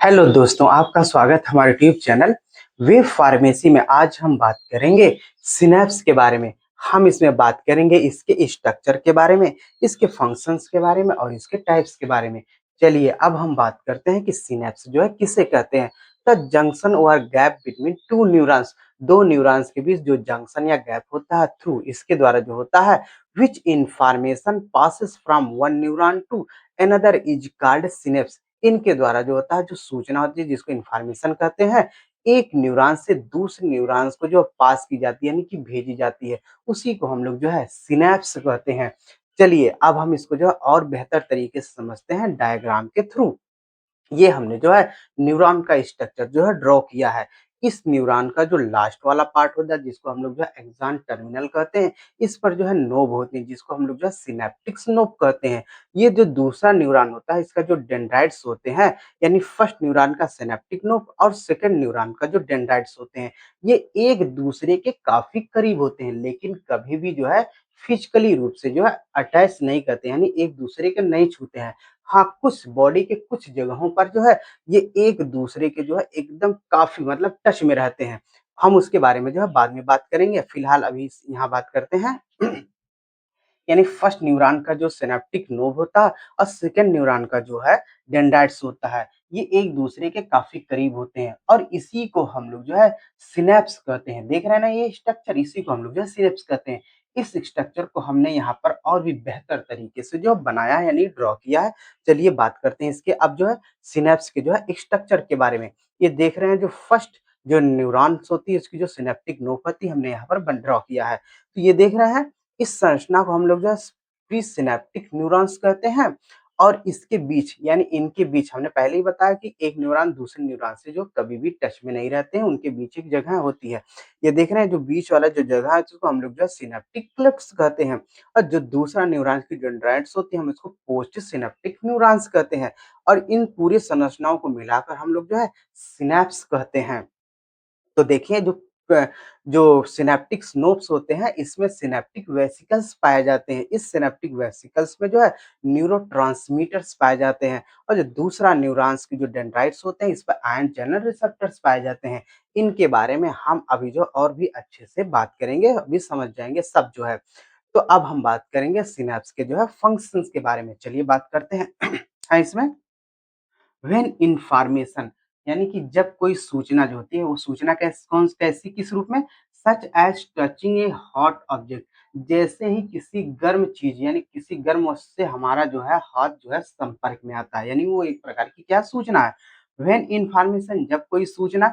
Hello दोस्तों, आपका स्वागत है हमारे यूट्यूब चैनल वेब फार्मेसी में। आज हम बात करेंगे सिनैप्स के बारे में। हम इसमें बात करेंगे इसके स्ट्रक्चर के बारे में, इसके फंक्शंस के बारे में और इसके टाइप्स के बारे में। चलिए अब हम बात करते हैं कि सिनैप्स जो है किसे कहते हैं। द जंक्शन और गैप बिटवीन टू न्यूरॉन्स, दो न्यूरॉन्स के बीच जो जंक्शन या गैप होता है थ्रू इसके द्वारा जो होता है which information passes from one neuron to another is called synapse. इनके द्वारा जो होता है जो सूचना होती है जिसको इंफॉर्मेशन कहते हैं, एक न्यूरॉन से दूसरे न्यूरॉन्स को जो पास की जाती है यानी कि भेजी जाती है, उसी को हम लोग जो है सिनैप्स कहते हैं। चलिए अब हम इसको जो है और बेहतर तरीके से समझते हैं डायग्राम के थ्रू। ये हमने जो है न्यूरॉन का स्ट्रक्चर जो है ड्रॉ किया है। इस न्यूरॉन का जो लास्ट वाला पार्ट होता है जिसको हम लोग जो है एक्सॉन टर्मिनल कहते हैं, इस पर जो है नोब होती है जिसको हम लोग जो है सिनैप्टिक्स नोब कहते हैं। ये जो दूसरा न्यूरॉन होता है इसका जो डेंड्राइट्स होते हैं, यानी फर्स्ट न्यूरॉन का सिनैप्टिक नोब और सेकंड न्यूरॉन का जो डेंड्राइट्स होते हैं, ये एक दूसरे के काफी करीब होते हैं लेकिन कभी भी जो है फिजिकली रूप से जो है अटैच नहीं करते, यानी एक दूसरे के नहीं छूते हैं। हाँ, कुछ बॉडी के कुछ जगहों पर जो है ये एक दूसरे के जो है एकदम काफ़ी मतलब टच में रहते हैं। हम उसके बारे में जो है बाद में बात करेंगे, फिलहाल अभी यहाँ बात करते हैं यानी फर्स्ट न्यूरॉन का जो सिनैप्टिक नोड होता है और सेकंड न्यूरॉन का जो है डेंड्राइट्स होता है, ये एक दूसरे के काफी करीब होते हैं और इसी को हम लोग जो है सिनेप्स कहते हैं। देख रहे हैं ना ये स्ट्रक्चर, इसी को हम लोग जो है सिनेप्स कहते हैं। इस स्ट्रक्चर को हमने यहाँ पर और भी बेहतर तरीके से जो बनाया है यानी ड्रॉ किया है। चलिए बात करते हैं इसके अब जो है सिनेप्स के जो है स्ट्रक्चर के बारे में। ये देख रहे हैं जो फर्स्ट जो न्यूरॉन्स होती है उसकी जो सिनेप्टिक नोक होती है हमने यहाँ पर ड्रॉ किया है। तो ये देख रहे हैं, इस संरचना को हम लोग जो है प्रीसिनेप्टिक न्यूरॉन्स कहते हैं और इसके बीच यानी इनके बीच हमने पहले ही बताया कि एक न्यूरॉन दूसरे न्यूरॉन से जो कभी भी टच में नहीं रहते हैं, उनके बीच एक जगह होती है। ये देख रहे हैं जो बीच वाला जो जगह है जिसको हम लोग जो है सिनेप्टिक क्लेफ्ट्स कहते हैं और जो दूसरा न्यूरॉन की डेंड्राइट्स होती है हम इसको पोस्ट सिनेप्टिक न्यूरॉन्स कहते हैं और इन पूरी संरचनाओं को मिलाकर हम लोग जो है सिनैप्स कहते हैं। तो देखिए जो सिनैप्टिक नोड्स होते हैं इसमें सिनैप्टिक वेसिकल्स पाए जाते हैं। इस सिनैप्टिक वेसिकल्स में जो है न्यूरोट्रांसमीटर्स पाए जाते हैं और जो दूसरा न्यूरॉन्स की जो डेंड्राइट्स होते हैं इस पर आयन चैनल रिसेप्टर्स पाए जाते हैं। इनके बारे में हम अभी जो और भी अच्छे से बात करेंगे, अभी समझ जाएंगे सब जो है। तो अब हम बात करेंगे सिनैप्स के जो है फंक्शंस के बारे में। चलिए बात करते हैं हाँ, इसमें व्हेन इन्फॉर्मेशन यानी कि जब कोई सूचना जो होती है वो सूचना कैसी किस रूप में, such as touching a hot object, जैसे ही किसी गर्म चीज यानी किसी गर्म वस्तु से हमारा जो है हाथ जो है संपर्क में आता है, यानी वो एक प्रकार की क्या सूचना है। व्हेन इन्फॉर्मेशन जब कोई सूचना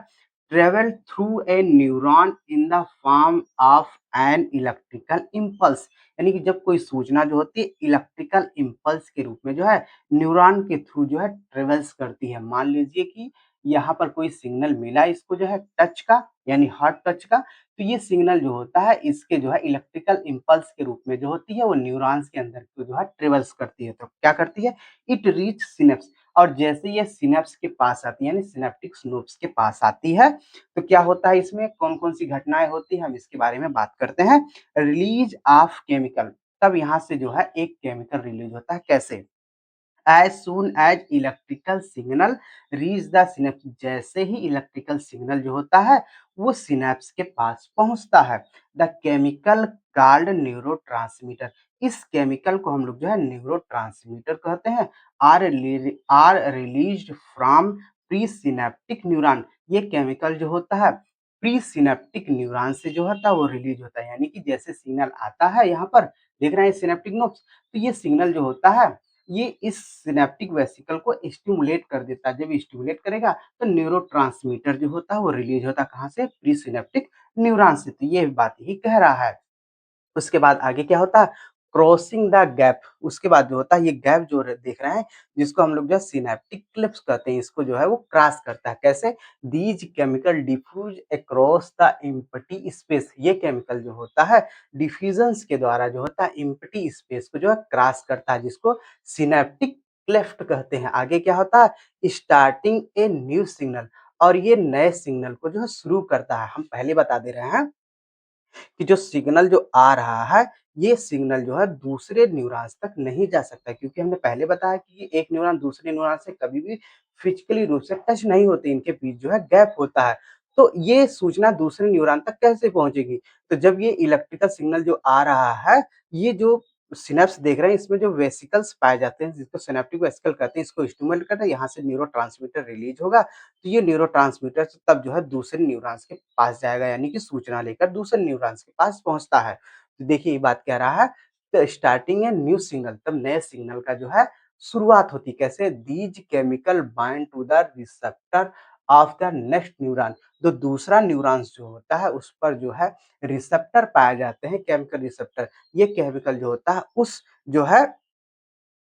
travel through a neuron in the form of an electrical impulse, यानी कि जब कोई सूचना जो होती है इलेक्ट्रिकल इम्पल्स के रूप में जो है न्यूरॉन के थ्रू जो है ट्रेवल्स करती है। मान लीजिए कि यहाँ पर कोई सिग्नल मिला इसको जो है टच का यानी हार्ट टच का, तो ये सिग्नल जो होता है इसके जो है इलेक्ट्रिकल इम्पल्स के रूप में जो होती है वो न्यूरॉन्स के अंदर को जो है ट्रेवल्स करती है। तो क्या करती है, इट रीच सिनेप्स, और जैसे ये सिनेप्स के पास आती है यानी सिनेप्टिक नोड्स के पास आती है तो क्या होता है, इसमें कौन कौन सी घटनाएं होती है हम इसके बारे में बात करते हैं। रिलीज ऑफ केमिकल, तब यहाँ से जो है एक केमिकल रिलीज होता है। कैसे, as soon as electrical signal reach the synapse, जैसे ही इलेक्ट्रिकल सिग्नल जो होता है वो सिनेप्स के पास पहुंचता है। द केमिकल कॉल्ड न्यूरोट्रांसमीटर, इस केमिकल को हम लोग जो है न्यूरोट्रांसमीटर कहते हैं। Are released from pre synaptic neuron, ये केमिकल जो होता है प्री सिनेप्टिक न्यूरॉन से जो होता है वो रिलीज होता है, यानी कि जैसे सिग्नल आता है यहाँ पर देख रहे हैं सिनेप्टिक नोड्स, तो ये सिग्नल जो होता है ये इस सिनेप्टिक वेसिकल को स्टिमुलेट कर देता है। जब स्टिमुलेट करेगा तो न्यूरोट्रांसमीटर जो होता है वो रिलीज होता है कहाँ से, प्री सिनेप्टिक न्यूरॉन से। तो ये बात ही कह रहा है। उसके बाद आगे क्या होता है, क्रॉसिंग द गैप, उसके बाद जो होता है ये गैप जो देख रहे हैं जिसको हम लोग जो है सिनेप्टिक क्लिप्स कहते हैं, इसको जो है वो क्रॉस करता है। कैसे, these chemical diffuse across the empty space, ये केमिकल जो होता है डिफ्यूजन्स के द्वारा जो होता है एम्प्टी स्पेस को जो है क्रॉस करता है, जिसको सिनेप्टिक क्लेफ्ट कहते हैं। आगे क्या होता है, स्टार्टिंग ए न्यू सिग्नल, और ये नए सिग्नल को जो है शुरू करता है। हम पहले बता दे रहे हैं कि जो सिग्नल जो आ रहा है ये सिग्नल जो है दूसरे न्यूरॉन्स तक नहीं जा सकता, क्योंकि हमने पहले बताया कि ये एक न्यूरॉन दूसरे न्यूरॉन से कभी भी फिजिकली रूप से टच नहीं होते, इनके बीच जो है गैप होता है। तो ये सूचना दूसरे न्यूरॉन तक कैसे पहुँचेगी? तो जब ये इलेक्ट्रिकल सिग्नल जो आ रहा है, ये जो सिनेप्स देख रहे हैं, इसमें जो वेसिकल्स पाए जाते हैं, जिसको सिनेप्टिक वेसिकल कहते हैं, इसको स्टिमुलेट करता है, यहाँ से न्यूरोट्रांसमीटर रिलीज होगा। तो ये न्यूरोट्रांसमीटर तब जो है दूसरे न्यूरॉन्स के पास जाएगा, यानी कि सूचना लेकर दूसरे न्यूरॉन्स के पास पहुँचता है। तो देखिए ये बात कह रहा है, तो स्टार्टिंग ए न्यू सिग्नल, तब नए सिग्नल का जो है शुरुआत होती है। कैसे? These chemical bind to the receptor of the next neuron. जो दूसरा न्यूरॉन्स जो होता है, उस पर जो है रिसेप्टर पाए जाते हैं, केमिकल रिसेप्टर। ये केमिकल जो होता है उस जो है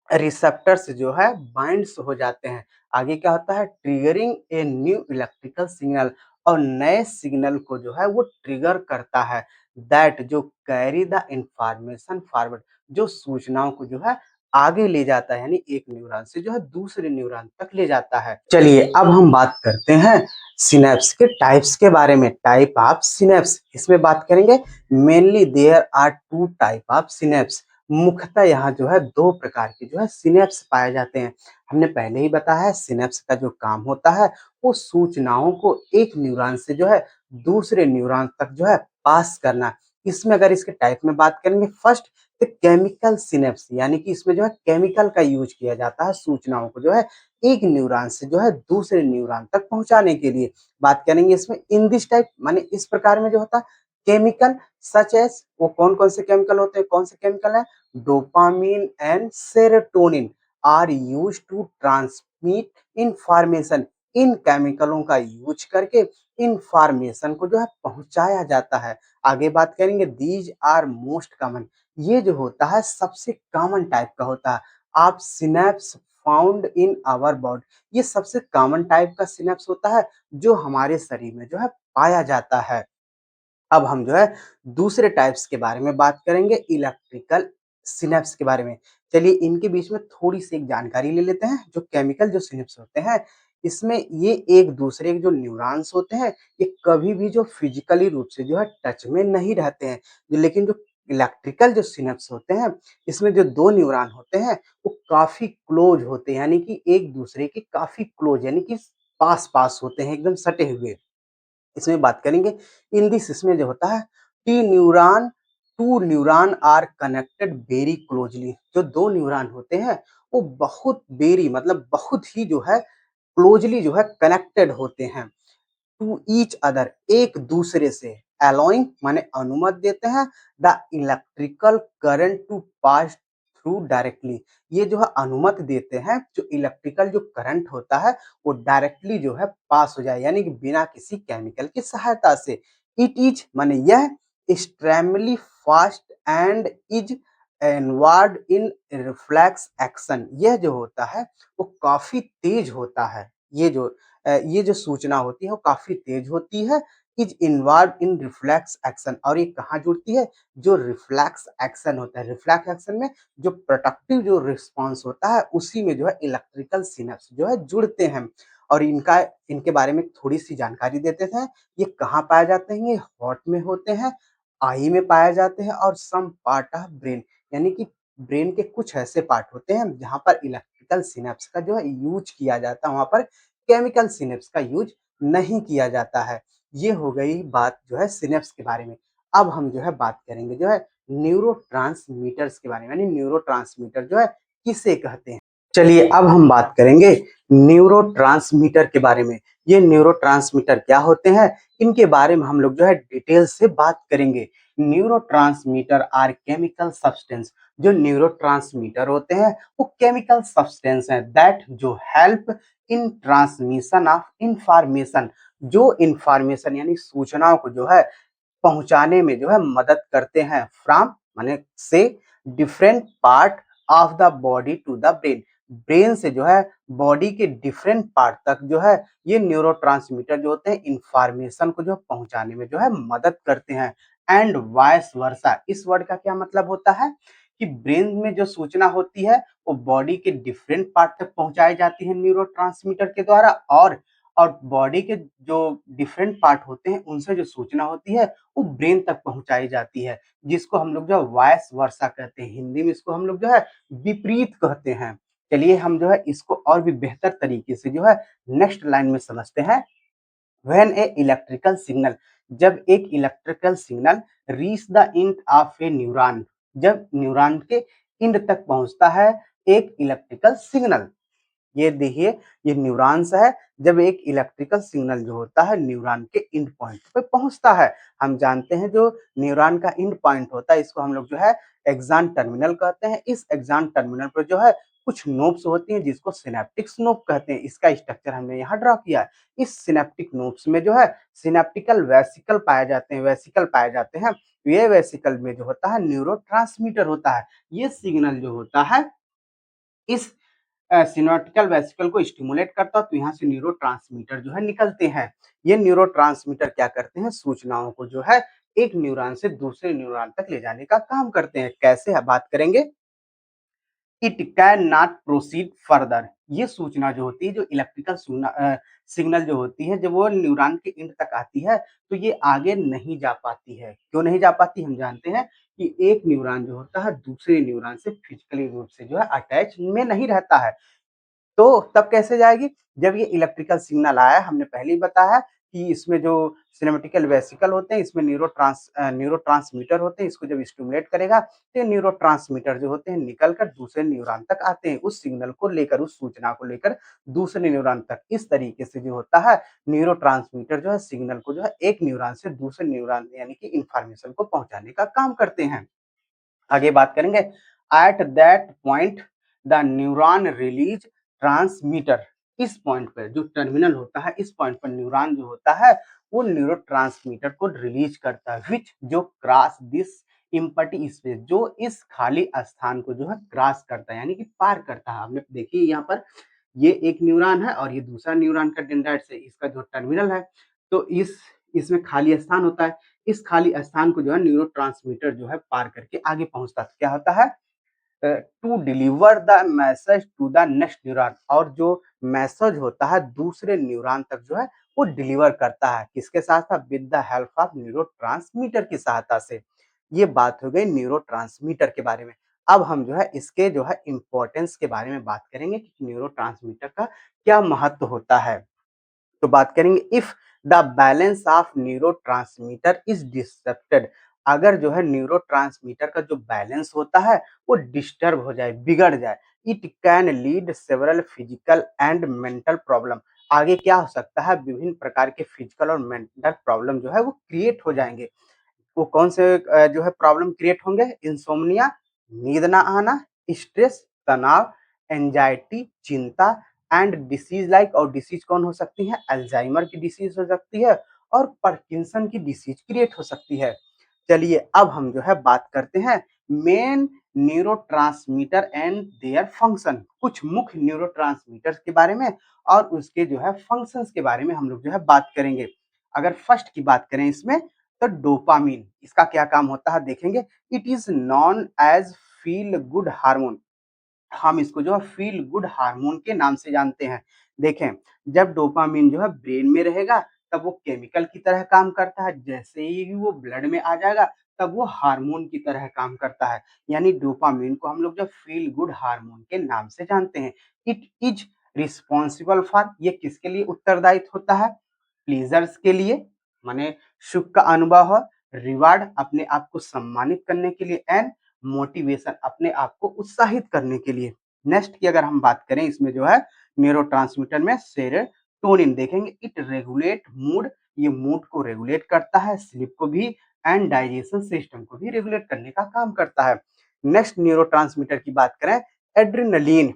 रिसेप्टर से जो है बाइंड्स हो जाते हैं। आगे क्या होता है? Triggering a new electrical signal, और नए सिग्नल को जो है वो ट्रिगर करता है, दैट जो कैरी द इंफॉर्मेशन फॉरवर्ड, जो सूचनाओं को जो है आगे ले जाता है, यानी एक न्यूरॉन से जो है दूसरे न्यूरॉन तक ले जाता है। चलिए अब हम बात करते हैं सिनेप्स के टाइप्स के बारे में। टाइप ऑफ सिनेप्स, इसमें बात करेंगे। Mainly there are two type of synapse. मुख्यतः यहाँ जो है दो प्रकार के जो है सिनेप्स पाए जाते हैं। हमने पहले ही बताया है, सिनेप्स का जो काम होता है वो सूचनाओं को एक न्यूरॉन से जो है दूसरे न्यूरॉन तक जो है पास करना। इसमें अगर इसके टाइप में बात करेंगे, फर्स्ट तो केमिकल सिनेप्स, यानी कि इसमें जो है केमिकल का यूज किया जाता है सूचनाओं को जो है एक न्यूरॉन से जो है दूसरे न्यूरॉन तक पहुंचाने के लिए। बात करेंगे इसमें इन दिस टाइप, माने इस प्रकार में जो होता है केमिकल सच एज, वो कौन कौन से केमिकल होते हैं? कौन से केमिकल है? Dopamine and serotonin are used to transmit information. इन केमिकलों का यूज करके इंफॉर्मेशन को जो है पहुंचाया जाता है। आगे बात करेंगे, दीज आर मोस्ट कॉमन। ये जो होता है सबसे कॉमन टाइप का होता है। आप synapse found in our body, ये सबसे कॉमन टाइप का सिनेप्स होता है जो हमारे शरीर में जो है पाया जाता है। अब हम जो है दूसरे टाइप्स के बारे में बात करेंगे, इलेक्ट्रिकल सिनेप्स के बारे में। चलिए इनके बीच में थोड़ी-सी एक जानकारी ले लेते हैं। जो केमिकल जो सिनेप्स होते हैं, इसमें ये एक दूसरे के जो न्यूरॉन्स होते हैं, ये कभी भी जो फिजिकली रूप से जो है टच में नहीं रहते हैं। लेकिन जो इलेक्ट्रिकल जो सिनेप्स होते हैं, इसमें जो 2 न्यूरॉन होते हैं, वो काफ़ी क्लोज़ होते हैं, यानी कि एक दूसरे के काफ़ी क्लोज़, यानी कि पास-पास होते हैं, एकदम सटे हुए। इसमें बात करेंगे, इन दिस इसमें जो होता है the neuron to neuron are connected very closely. जो दो न्यूरॉन होते हैं वो बहुत वेरी मतलब बहुत ही जो है क्लोजली जो है कनेक्टेड होते हैं टू ईच अदर, एक दूसरे से। अलाउइंग माने अनुमति देते हैं the electrical current to pass through directly. ये जो है अनुमति देते हैं जो इलेक्ट्रिकल जो करंट होता है वो डायरेक्टली जो है पास हो जाए, यानी कि बिना किसी केमिकल की सहायता से। इट इज माने यह extremely fast and is involved in reflex action. यह जो होता है वो काफी तेज होता है। ये जो सूचना होती है वो काफी तेज होती है। Is involve in reflex action, और ये कहाँ जुड़ती है? जो रिफ्लेक्स एक्शन होता है, रिफ्लेक्स एक्शन में जो प्रोडक्टिव जो रिस्पॉन्स होता है उसी में जो है इलेक्ट्रिकल सिनेप्स जो है जुड़ते हैं। और इनके बारे में थोड़ी सी जानकारी देते थे। ये कहाँ पाए जाते हैं? ये हॉर्ट में होते हैं, आई में पाए जाते हैं, और सम पार्ट ऑफ ब्रेन, यानी कि ब्रेन के कुछ ऐसे पार्ट होते हैं जहाँ पर इलेक्ट्रिकल सिनेप्स का जो है यूज किया जाता है, वहाँ पर केमिकल सिनेप्स का यूज नहीं किया जाता है। ये हो गई बात जो है सिनेप्स के बारे में। अब हम जो है बात करेंगे जो है न्यूरोट्रांसमीटर्स के बारे में, यानी न्यूरोट्रांसमीटर जो है किसे कहते हैं। चलिए अब हम बात करेंगे न्यूरोट्रांसमीटर के बारे में। ये न्यूरोट्रांसमीटर क्या होते हैं, इनके बारे में हम लोग जो है डिटेल से बात करेंगे। Neurotransmitter are chemical substance. जो न्यूरोट्रांसमीटर होते हैं वो केमिकल सब्सटेंस हैं दैट जो help in transmission of information. जो इंफॉर्मेशन यानी सूचनाओं को जो है पहुंचाने में जो है मदद करते हैं, फ्रॉम माने से different part of the body to the brain. Brain से जो है बॉडी के डिफरेंट पार्ट तक जो है ये न्यूरोट्रांसमीटर जो होते हैं इंफॉर्मेशन को जो पहुंचाने में जो है मदद करते हैं। एंड वाइस वर्सा, इस वर्ड का क्या मतलब होता है कि ब्रेन में जो सूचना होती है वो बॉडी के डिफरेंट पार्ट तक पहुंचाई जाती है न्यूरोट्रांसमीटर के द्वारा, और और बॉडी के जो डिफरेंट पार्ट होते हैं उनसे जो सूचना होती है वो ब्रेन तक पहुंचाई जाती है, जिसको हम लोग जो है वाइस वर्सा कहते हैं। हिंदी में इसको हम लोग जो है विपरीत कहते हैं। चलिए हम जो है इसको और भी बेहतर तरीके से जो है नेक्स्ट लाइन में समझते हैं। व्हेन ए इलेक्ट्रिकल सिग्नल, जब एक electrical signal reach the end of A neuron, जब न्यूरॉन के एंड तक पहुंचता है एक इलेक्ट्रिकल सिग्नल, ये देखिए ये न्यूरॉन्स है। जब एक इलेक्ट्रिकल सिग्नल जो होता है न्यूरॉन के एंड पॉइंट पे पहुंचता है, हम जानते हैं जो न्यूरॉन का एंड पॉइंट होता है इसको हम लोग जो है एक्सॉन टर्मिनल कहते हैं। इस एक्सॉन टर्मिनल पर जो है कुछ नोब्स होती हैं जिसको सिनेप्टिक्स नोब कहते हैं। इसका स्ट्रक्चर हमने यहाँ ड्रॉ किया है। इस सिनेप्टिक नोब्स में जो है सिनेप्टिकल वेसिकल पाए जाते हैं, वेसिकल पाए जाते हैं। ये वेसिकल में जो होता है न्यूरोट्रांसमीटर होता है। ये सिग्नल जो होता है इस सिनॉप्टिकल वेसिकल को स्टिमुलेट करता है, तो यहाँ से न्यूरोट्रांसमीटर जो है निकलते हैं। ये न्यूरोट्रांसमीटर क्या करते हैं, सूचनाओं को जो है एक न्यूरॉन से दूसरे न्यूरॉन तक ले जाने का काम करते हैं। कैसे है बात करेंगे। It can not proceed further, ये सूचना जो होती है जो इलेक्ट्रिकल सिग्नल जो होती है जब वो न्यूरॉन के एंड तक आती है तो ये आगे नहीं जा पाती है। क्यों नहीं जा पाती, हम जानते हैं कि एक न्यूरॉन जो होता है दूसरे न्यूरॉन से फिजिकली रूप से जो है अटैच में नहीं रहता है। तो तब कैसे जाएगी, जब ये इलेक्ट्रिकल सिग्नल आया, हमने पहले ही बताया कि इसमें जो सिनेमैटिकल वेसिकल होते हैं इसमें न्यूरोट्रांसमीटर होते हैं। इसको जब स्टिमुलेट करेगा तो ये न्यूरोट्रांसमीटर जो होते हैं निकल कर दूसरे न्यूरॉन तक आते हैं, उस सिग्नल को लेकर, उस सूचना को लेकर दूसरे न्यूरॉन तक। इस तरीके से जो होता है न्यूरोट्रांसमीटर जो है सिग्नल को जो है एक न्यूरॉन से दूसरे न्यूरॉन यानी कि इंफॉर्मेशन को पहुंचाने का काम करते हैं। आगे बात करेंगे। At that point the neuron release transmitter, इस पॉइंट पर जो टर्मिनल होता है इस पॉइंट पर न्यूरॉन जो होता है वो न्यूरोट्रांसमीटर को रिलीज करता है, विच जो क्रॉस दिस इम्पटी स्पेस, जो इस खाली स्थान को जो है क्रॉस करता है यानी कि पार करता है। हमने देखिए यहाँ पर ये एक न्यूरॉन है और ये दूसरा न्यूरॉन का डेंड्राइट से इसका जो टर्मिनल है, तो इसमें खाली स्थान होता है। इस खाली स्थान को जो है न्यूरोट्रांसमीटर जो है पार करके आगे पहुंचता है। क्या होता है, to deliver the message to the next neuron, और जो मैसेज होता है दूसरे न्यूरॉन तक जो है वो डिलीवर करता है। किसके साथ, with the help of neurotransmitter की सहायता से। ये बात हो गई न्यूरोट्रांसमीटर के बारे में। अब हम जो है इसके जो है इंपॉर्टेंस के बारे में बात करेंगे कि न्यूरोट्रांसमीटर का क्या महत्व होता है। तो बात करेंगे, if the balance of neurotransmitter is disturbed, अगर जो है न्यूरोट्रांसमीटर का जो बैलेंस होता है वो डिस्टर्ब हो जाए, बिगड़ जाए, it can lead several physical and mental problem, आगे क्या हो सकता है, विभिन्न प्रकार के फिजिकल और मेंटल प्रॉब्लम जो है वो क्रिएट हो जाएंगे। वो कौन से जो है प्रॉब्लम क्रिएट होंगे, इंसोम्निया, नींद ना आना, स्ट्रेस, तनाव, एंजाइटी, चिंता एंड डिसीज लाइक, और डिसीज कौन हो सकती है, अल्जाइमर की डिसीज हो सकती है और पार्किंसन की डिसीज क्रिएट हो सकती है। चलिए अब हम जो है बात करते हैं main neurotransmitter and their function, कुछ मुख्य न्यूरोट्रांसमीटर के बारे में और उसके जो है फंक्शंस के बारे में हम लोग जो है बात करेंगे। अगर फर्स्ट की बात करें इसमें, तो डोपामीन, इसका क्या काम होता है देखेंगे। It is known as feel good hormone, हम इसको जो है फील गुड हार्मोन के नाम से जानते हैं। देखें, जब डोपामिन जो है ब्रेन में रहेगा तब वो केमिकल की तरह काम करता है, जैसे ही वो ब्लड में आ जाएगा तब वो हार्मोन की तरह काम करता है। यानी डोपामिन को हम लोग जो फील गुड हार्मोन के नाम से जानते हैं। इट इज रिस्पॉन्सिबल फॉर, ये किसके लिए उत्तरदायित्व होता है, प्लीजर्स के लिए, माने सुख का अनुभव हो, रिवार्ड अपने आप को सम्मानित करने के लिए, एंड मोटिवेशन अपने आप को उत्साहित करने के लिए। नेक्स्ट की अगर हम बात करें इसमें जो है न्यूरोट्रांसमीटर में सेरोटोनिन देखेंगे, इट रेगुलेट मूड, ये मूड को रेगुलेट करता है, स्लीप को भी एंड डाइजेशन सिस्टम को भी रेगुलेट करने का काम करता है। नेक्स्ट न्यूरोट्रांसमीटर की बात करें, adrenaline,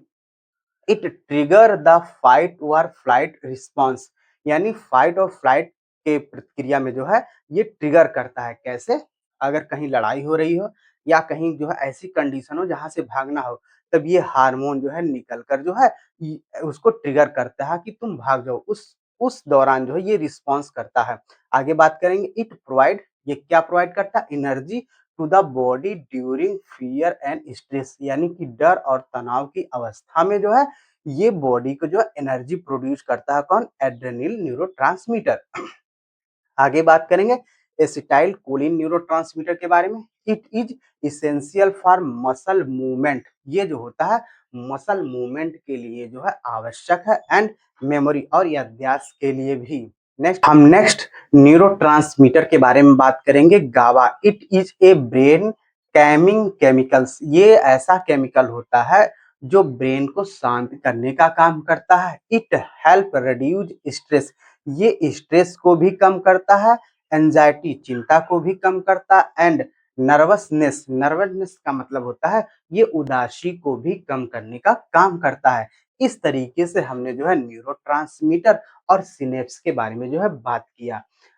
it trigger the fight और फ्लाइट रिस्पॉन्स, यानी फाइट और फ्लाइट के प्रतिक्रिया में जो है ये ट्रिगर करता है। कैसे, अगर कहीं लड़ाई हो रही हो या कहीं जो है ऐसी कंडीशन हो जहां से भागना हो, तब ये हार्मोन जो है निकल कर जो है उसको ट्रिगर करता है कि तुम भाग जाओ, उस दौरान जो है ये रिस्पॉन्स करता है। आगे बात करेंगे, इट प्रोवाइड, ये क्या प्रोवाइड करता है, energy to the body during fear and stress, यानी कि डर और तनाव की अवस्था में जो है ये बॉडी को जो है एनर्जी प्रोड्यूस करता है कौन? Adrenal neurotransmitter. आगे बात करेंगे एसिटाइल कोलिन न्यूरोट्रांसमीटर के बारे में। It is essential for muscle movement. ये जो होता है मसल मूवमेंट के लिए जो है आवश्यक है, एंड मेमोरी और याददाश्त के लिए भी। नेक्स्ट न्यूरोट्रांसमीटर के बारे में बात करेंगे, GABA. It is a brain calming chemicals. ये ऐसा केमिकल होता है जो ब्रेन को शांत करने का काम करता है। It help reduce stress. ये स्ट्रेस को भी कम करता है, एंजाइटी चिंता को भी कम करता है, एंड नर्वसनेस का मतलब होता है ये उदासी को भी कम करने का काम करता है। इस तरीके से हमने जो है न्यूरोट्रांसमीटर और सिनेप्स के बारे में जो है बात किया।